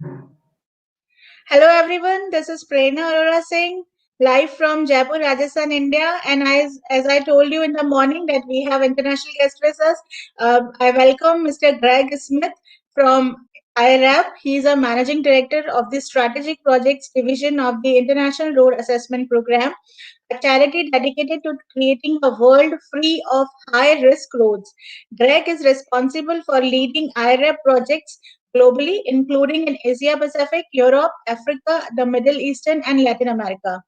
Hello everyone, this is Prerna Arora Singh, live from Jaipur, Rajasthan, India. And as I told you in the morning that we have international guests with us, I welcome Mr. Greg Smith from IRAP. He is a managing director of the Strategic Projects Division of the International Road Assessment Program, a charity dedicated to creating a world free of high risk roads. Greg is responsible for leading IRAP projects globally, including in Asia Pacific, Europe, Africa, the Middle Eastern, and Latin America.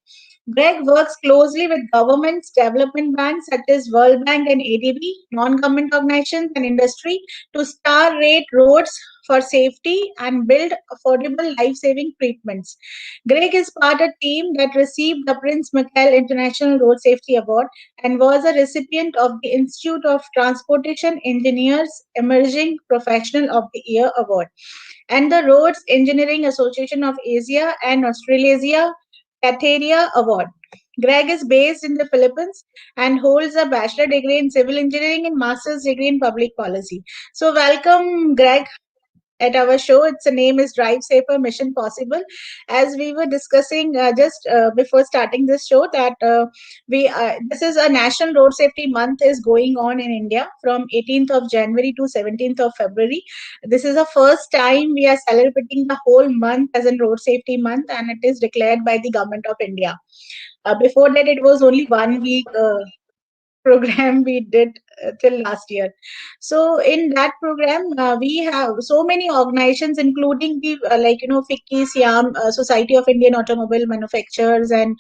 Greg works closely with governments, development banks such as World Bank and ADB, non-government organizations, and industry to star rate roads for safety and build affordable life-saving treatments. Greg is part of a team that received the Prince Michael International Road Safety Award and was a recipient of the Institute of Transportation Engineers Emerging Professional of the Year Award and the Roads Engineering Association of Asia and Australasia Cateria Award. Greg is based in the Philippines and holds a bachelor degree in civil engineering and master's degree in public policy. So, welcome, Greg, at our show. Its name is Drive Safer Mission Possible. As we were discussing just before starting this show, that we this is a National Road Safety Month is going on in India from 18th of January to 17th of February. This is the first time we are celebrating the whole month as a Road Safety Month, and it is declared by the Government of India. Before that, it was only 1 week. Program we did till last year. So in that program, we have so many organizations, including the FICCI, SIAM, Society of Indian Automobile Manufacturers, and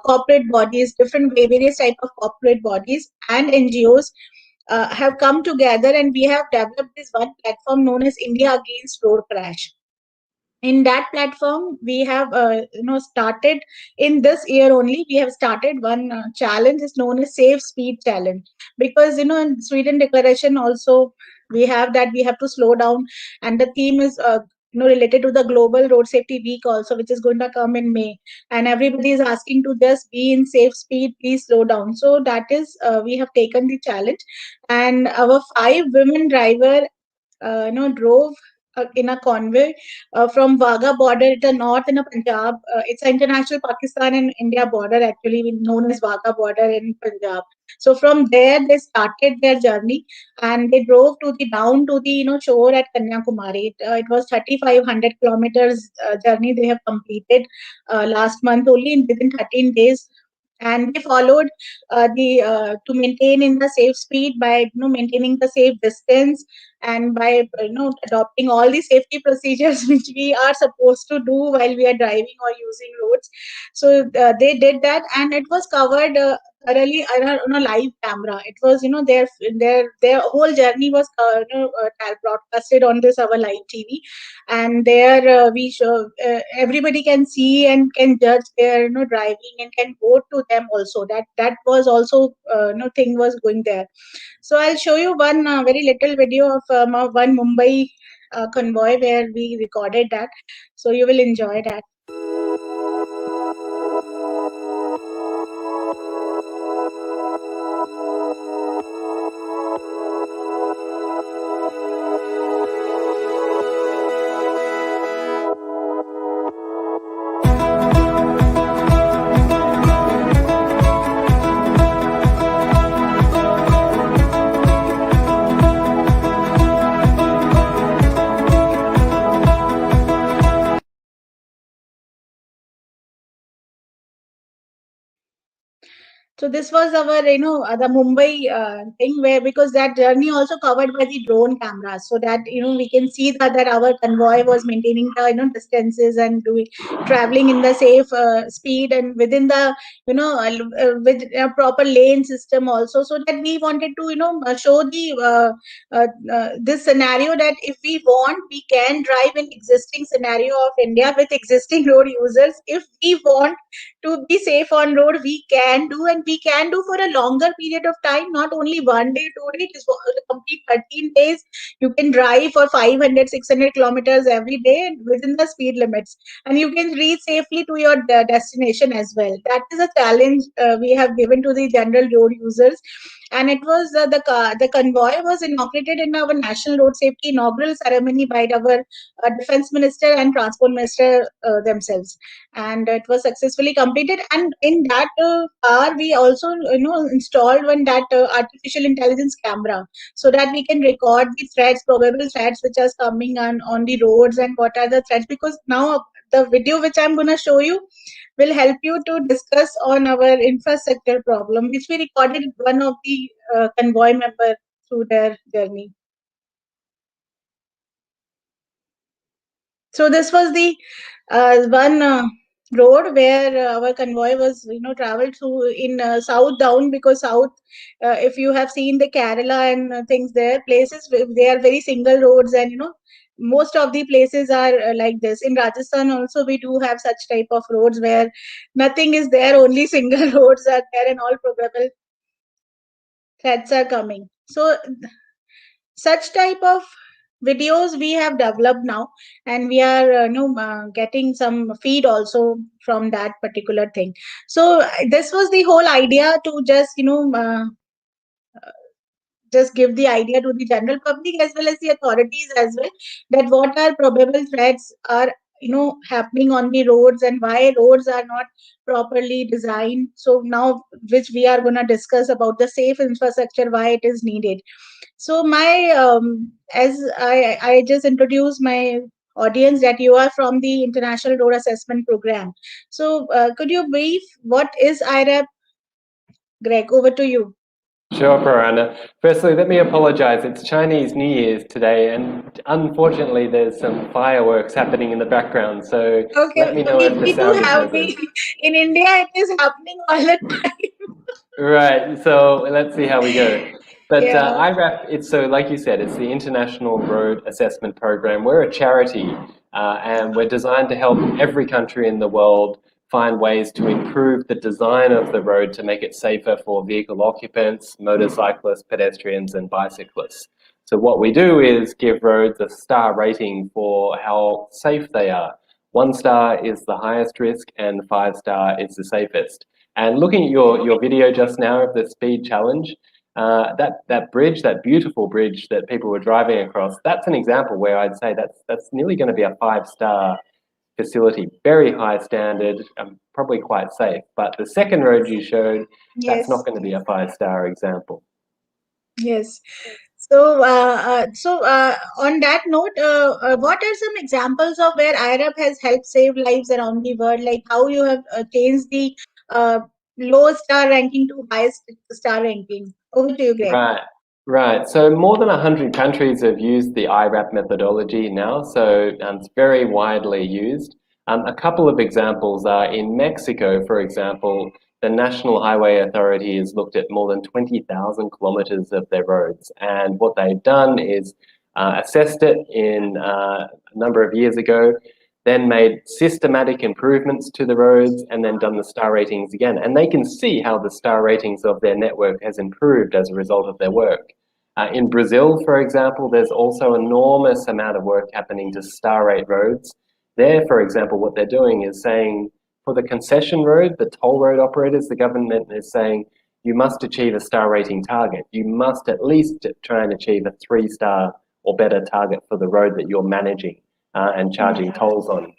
corporate bodies, different various type of corporate bodies and NGOs. Have come together and we have developed this one platform known as India Against Road Crash. In that platform we have started in this year only. We have started one challenge is known as Safe Speed Challenge, because in Sweden Declaration also we have that we have to slow down, and the theme is related to the Global Road Safety Week also, which is going to come in May, and everybody is asking to just be in safe speed, please slow down. So that is we have taken the challenge, and our 5 women driver drove in a convoy from Wagah border at the north in Punjab. It's an international Pakistan and India border, actually known as Wagah border in Punjab. So from there they started their journey and they drove to the down to the shore at Kanyakumari. It was 3,500 kilometers journey they have completed last month only within 13 days, and they followed the to maintain in the safe speed by maintaining the safe distance, and by adopting all the safety procedures which we are supposed to do while we are driving or using roads. So they did that, and it was covered thoroughly on a live camera. It was their whole journey was broadcasted on this our live TV, and there we show everybody can see and can judge their driving and can vote to them also. That was also thing was going there. So I'll show you one very little video of one Mumbai convoy where we recorded that, so you will enjoy that. So this was our, the Mumbai thing, where because that journey also covered by the drone cameras, so that we can see that our convoy was maintaining the distances and doing traveling in the safe speed and within the with a proper lane system also. So that we wanted to show the this scenario that if we want, we can drive in existing scenario of India with existing road users. If we want to be safe on road, we can do, and we can do for a longer period of time, not only 1 day 2 day. It is for a complete 13 days. You can drive for 500 600 kilometers every day within the speed limits, and you can reach safely to your destination as well. That is a challenge we have given to the general road users, and it was the convoy was inaugurated in our National Road Safety inaugural ceremony by our Defense Minister and Transport Minister themselves, and it was successfully completed. And in that car, we also installed one that artificial intelligence camera, so that we can record the threats, probable threats which are coming on the roads, and what are the threats. Because now the video which I'm going to show you will help you to discuss on our infrastructure problem, which we recorded one of the convoy member through their journey. So this was the one road where our convoy was, traveled through in south down, because south, if you have seen the Kerala and things there, places they are very single roads, and most of the places are like this. In Rajasthan also we do have such type of roads where nothing is there, only single roads are there, and all probable threats are coming. So such type of videos we have developed now, and we are getting some feed also from that particular thing. So this was the whole idea, to just just give the idea to the general public as well as the authorities as well, that what are probable threats are happening on the roads, and why roads are not properly designed. So now, which we are going to discuss about the safe infrastructure, why it is needed. So my as I just introduced my audience that you are from the International Road Assessment Program. So could you brief what is IRAP, Greg? Over to you. Sure, Parana. Firstly, let me apologize. It's Chinese New Year's today, and unfortunately, there's some fireworks happening in the background. So let me know if the sound is no good. In India, it is happening all the time. Right. So let's see how we go. But Yeah. IRAP, it's so like you said, it's the International Road Assessment Program. We're a charity, and we're designed to help every country in the world find ways to improve the design of the road to make it safer for vehicle occupants, motorcyclists, pedestrians, and bicyclists. So what we do is give roads a star rating for how safe they are. 1 star is the highest risk, and 5 star is the safest. And looking at your video just now of the speed challenge, that bridge, that beautiful bridge that people were driving across, that's an example where I'd say that's nearly going to be a 5-star facility, very high standard, probably quite safe. But the second road you showed, that's not going to be a 5-star example. Yes. So, on that note, what are some examples of where IRAP has helped save lives around the world? Like how you have changed the low star ranking to high star ranking? Over to you, Greg. Right. So more than 100 countries have used the IRAP methodology now, so it's very widely used. A couple of examples are in Mexico, for example, the National Highway Authority has looked at more than 20,000 kilometers of their roads. And what they've done is assessed it in a number of years ago, then made systematic improvements to the roads, and then done the star ratings again. And they can see how the star ratings of their network has improved as a result of their work. In Brazil, for example, there's also an enormous amount of work happening to star rate roads. There, for example, what they're doing is saying, for the concession road, the toll road operators, the government is saying, you must achieve a star rating target. You must at least try and achieve a 3-star or better target for the road that you're managing and charging tolls on.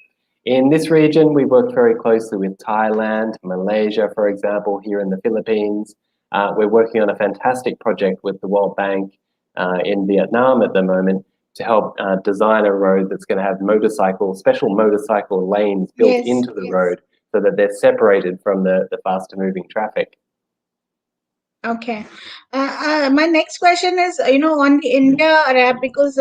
In this region, we work very closely with Thailand, Malaysia, for example, here in the Philippines. We're working on a fantastic project with the World Bank in Vietnam at the moment to help design a road that's going to have special motorcycle lanes built into the road so that they're separated from the faster moving traffic. Okay. My next question is, on the India RAP, because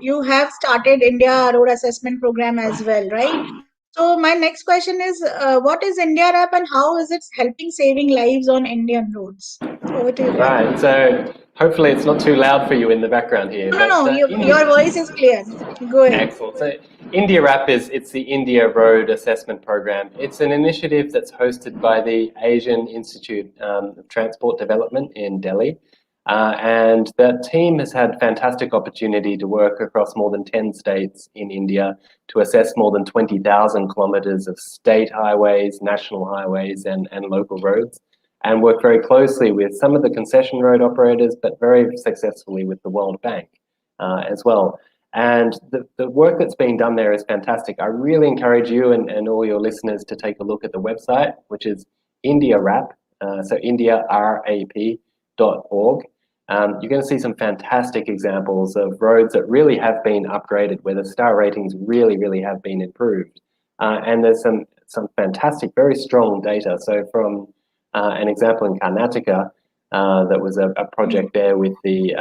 you have started India Road Assessment Program as well, right? So my next question is, what is India RAP and how is it helping saving lives on Indian roads? Over to you, Greg. Right. So hopefully it's not too loud for you in the background here. No, your voice is clear. Go ahead. Excellent. So India RAP it's the India Road Assessment Program. It's an initiative that's hosted by the Asian Institute of Transport Development in Delhi. And that team has had fantastic opportunity to work across more than 10 states in India to assess more than 20,000 kilometers of state highways, national highways, and local roads. and work very closely with some of the concession road operators, but very successfully with the World Bank as well. And the work that's being done there is fantastic. I really encourage you and all your listeners to take a look at the website, which is IndiaRAP, so IndiaRAP.org. You're going to see some fantastic examples of roads that really have been upgraded, where the star ratings really, really have been improved. And there's some fantastic, very strong data. So from an example in Karnataka, that was a project there with the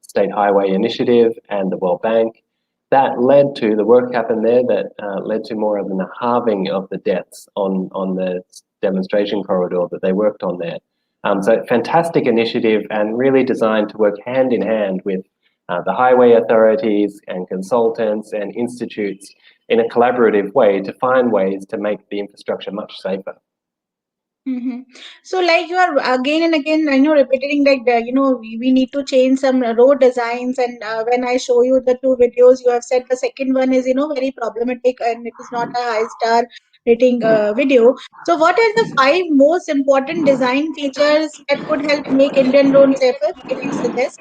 State Highway Initiative and the World Bank. That led to the work happened there that led to more than a halving of the deaths on the demonstration corridor that they worked on there. So fantastic initiative and really designed to work hand in hand with the highway authorities and consultants and institutes in a collaborative way to find ways to make the infrastructure much safer. Mm-hmm. So, like you are again and again, repeating like we need to change some road designs. And when I show you the two videos, you have said the second one is very problematic and it is not a high star rating video. So, what are the five most important design features that could help make Indian roads safer? If you suggest.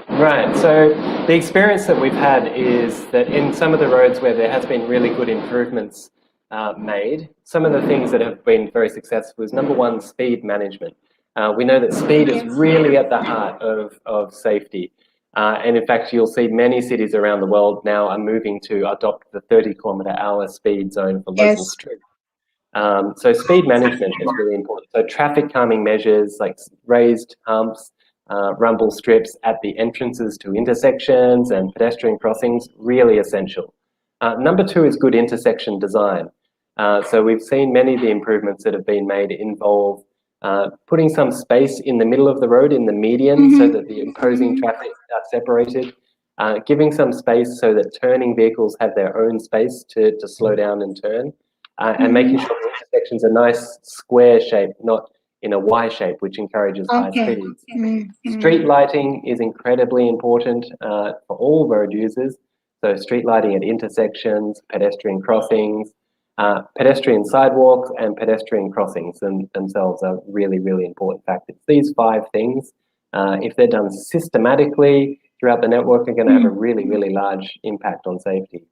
Right, so the experience that we've had is that in some of the roads where there has been really good improvements made, some of the things that have been very successful is number one, speed management. We know that speed is Okay. really at the heart of safety. And in fact, you'll see many cities around the world now are moving to adopt the 30-kilometre-hour speed zone for local Yes. streets. So speed management is really important. So traffic calming measures like raised humps, rumble strips at the entrances to intersections and pedestrian crossings, really essential. Number two is good intersection design. So we've seen many of the improvements that have been made involve putting some space in the middle of the road in the median so that the opposing Mm-hmm. traffic are separated, giving some space so that turning vehicles have their own space to slow down and turn, and making sure the intersections are nice square shape, not in a Y shape, which encourages high Okay. speeds. Mm-hmm. Street lighting is incredibly important for all road users. So street lighting at intersections, pedestrian crossings, pedestrian sidewalks and pedestrian crossings themselves are really, really important factors. These five things, if they're done systematically throughout the network, are going to have a really, really large impact on safety.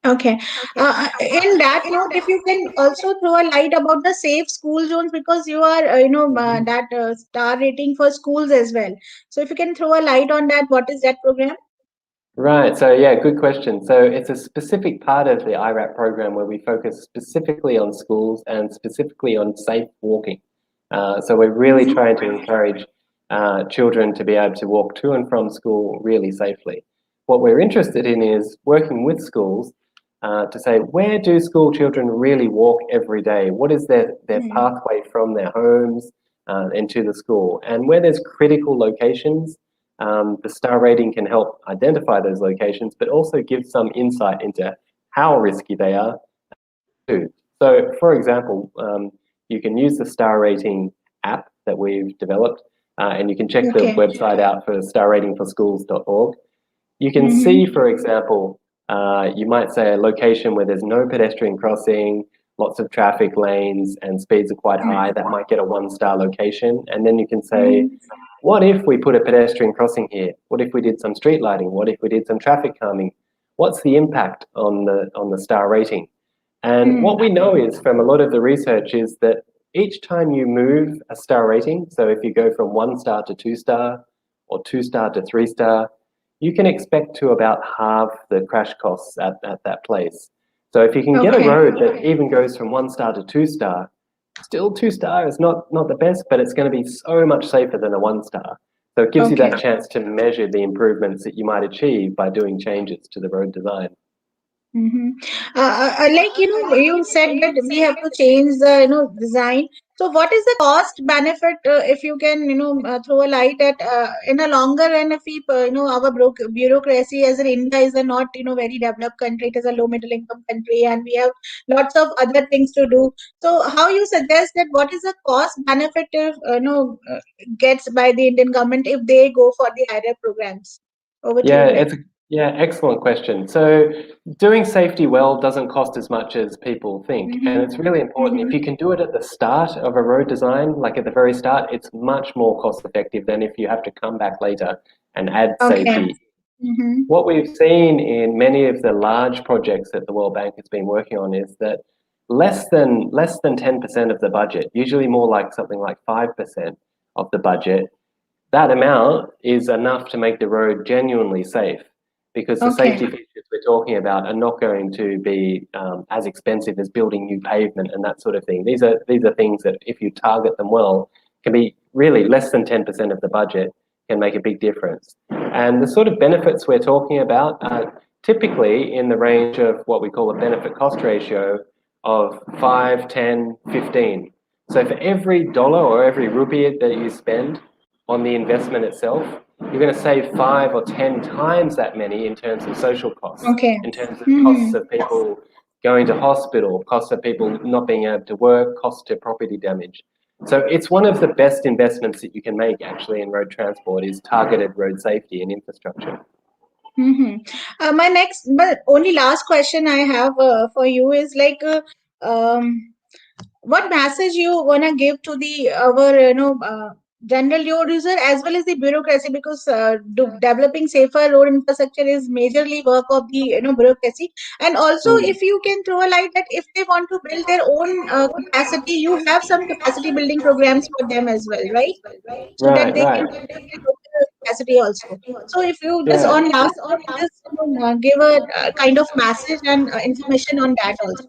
Okay. In that note, if you can also throw a light about the safe school zones, because you are, that star rating for schools as well. So if you can throw a light on that, what is that program? Right, so yeah, good question. So it's a specific part of the IRAP program where we focus specifically on schools and specifically on safe walking. So we're really Mm-hmm. trying to encourage children to be able to walk to and from school really safely. What we're interested in is working with schools to say, where do school children really walk every day? What is their pathway from their homes into the school? And where there's critical locations, the star rating can help identify those locations, but also give some insight into how risky they are too. So, for example, you can use the star rating app that we've developed, and you can check the Okay. website out for starratingforschools.org. You can see, Mm-hmm. for example, you might say a location where there's no pedestrian crossing, lots of traffic lanes, and speeds are quite high. That might get a one-star location. And then you can say, Mm-hmm. what if we put a pedestrian crossing here? What if we did some street lighting? What if we did some traffic calming? What's the impact on the star rating? And what we know is from a lot of the research is that each time you move a star rating, so if you go from 1 star to 2 star or 2 star to 3 star, you can expect to about halve the crash costs at that place. So if you can get a Okay. road that even goes from 1 star to 2 star, still 2 star is not the best, but it's going to be so much safer than a 1 star. So it gives you Okay. that chance to measure the improvements that you might achieve by doing changes to the road design. Mm-hmm. Like you said that we have to change the design. So, what is the cost benefit if you can throw a light at in a longer run? If we our bureaucracy as in India is a not very developed country, it is a low middle income country, and we have lots of other things to do. So, how you suggest that what is the cost benefit if gets by the Indian government if they go for the higher programs? Over to Yeah, you, Greg. Yeah, excellent question. So, doing safety well doesn't cost as much as people think. And it's really important. If you can do it at the start of a road design, like at the very start, it's much more cost effective than if you have to come back later and add Okay. safety. Mm-hmm. What we've seen in many of the large projects that the World Bank has been working on is that less than 10% of the budget, usually more like something like 5% of the budget, that amount is enough to make the road genuinely safe, because the Okay. safety features we're talking about are not going to be as expensive as building new pavement and that sort of thing. These are things that, if you target them well, can be really less than 10% of the budget, can make a big difference. And the sort of benefits we're talking about are typically in the range of what we call a benefit cost ratio of 5, 10, 15. So for every dollar or every rupee that you spend on the investment itself, you're going to save 5 or 10 times that many in terms of social costs, Okay. in terms of Mm-hmm. costs of people going to hospital, costs of people not being able to work, costs to property damage. So it's one of the best investments that you can make actually in road transport, is targeted road safety and infrastructure. Mm-hmm. My next, but only last question I have for you is like, what message you wanna give to the our general road user as well as the bureaucracy, because developing safer road infrastructure is majorly work of the bureaucracy. And also, Mm. if you can throw a light that if they want to build their own capacity, you have some capacity building programs for them as well, right? So that Right, they can right. develop their local capacity also. So if you just Yeah. on last note, you just give a kind of message and information on that also.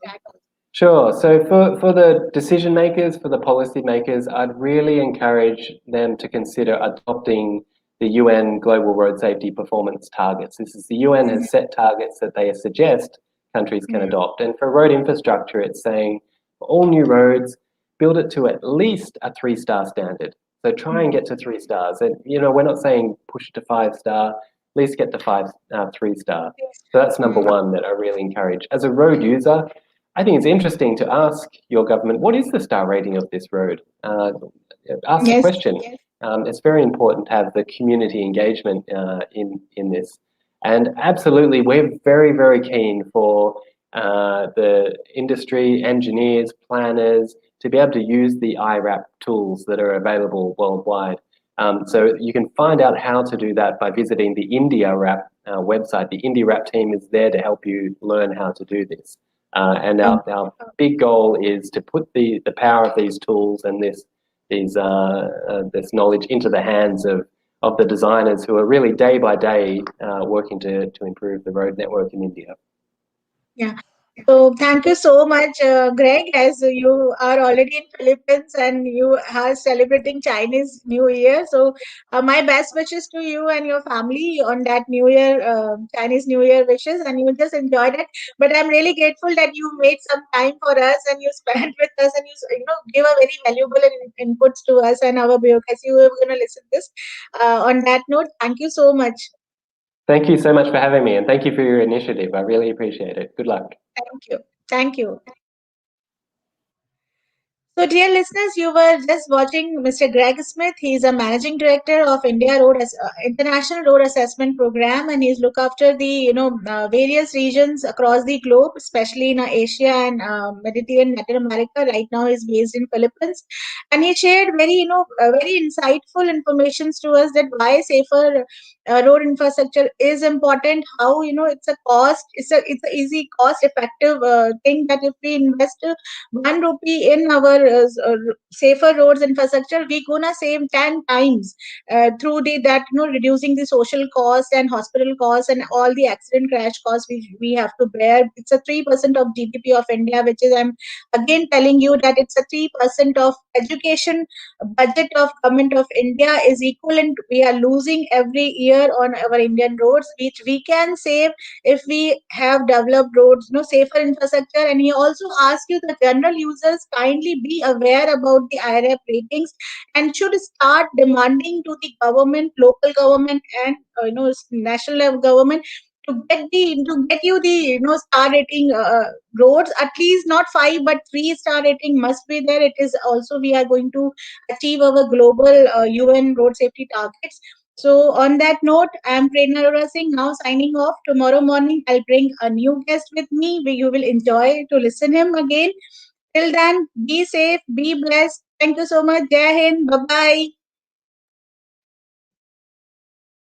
Sure. So for the decision makers, for the policy makers, I'd really encourage them to consider adopting the UN Global Road Safety Performance Targets. This is the UN has set targets that they suggest countries can Mhm. adopt. And for road infrastructure, it's saying for all new roads, build it to at least a 3-star standard. So try and get to 3 stars. And we're not saying push to 5 star, at least get to 3 star. So that's number Mm. one that I really encourage. As a road user, I think it's interesting to ask your government, what is the star rating of this road? Ask the Yes. question. It's very important to have the community engagement in this. And absolutely, we're very, very keen for the industry, engineers, planners to be able to use the IRAP tools that are available worldwide. So you can find out how to do that by visiting the India RAP website. The India RAP team is there to help you learn how to do this. And Oh, our big goal is to put the power of these tools and this knowledge into the hands of the designers who are really day by day working to improve the road network in India. yeah. So thank you so much, Greg, as you are already in Philippines and you are celebrating Chinese New Year. So my best wishes to you and your family on that New Year, Chinese New Year wishes, and you just enjoyed it. But I'm really grateful that you made some time for us and you spent with us and give a very valuable inputs to us and our bureaucracy who are going to listen this. On that note, thank you so much. Thank you so much for having me, and thank you for your initiative. I really appreciate it. Good luck. Thank you. Thank you. So, dear listeners, you were just watching Mr. Greg Smith. He is a managing director of International Road Assessment Program, and he's look after the various regions across the globe, especially in Asia and Mediterranean, Latin America. Right now, he's based in Philippines, and he shared very insightful informations to us that why safer road infrastructure is important. How it's a cost, it's a easy, cost effective thing that if we invest 1 rupee in our safer roads infrastructure, we gonna save 10 times through the that reducing the social cost and hospital costs and all the accident crash costs we have to bear. It's a 3% of GDP of India, which is, I'm again telling you that it's a 3% of education budget of government of India is equivalent. We are losing every year on our Indian roads, which we can save if we have developed roads, safer infrastructure. And he also asks you, the general users, kindly be aware about the IRF ratings and should start demanding to the government, local government, and national level government to get you the star rating roads, at least not 5 but 3 star rating must be there. It is also we are going to achieve our global UN road safety targets. So, on that note, I am Prerna Arora Singh now signing off. Tomorrow morning, I'll bring a new guest with me where you will enjoy to listen him again. Till then, be safe, be blessed. Thank you so much. Jai Hind. Bye bye.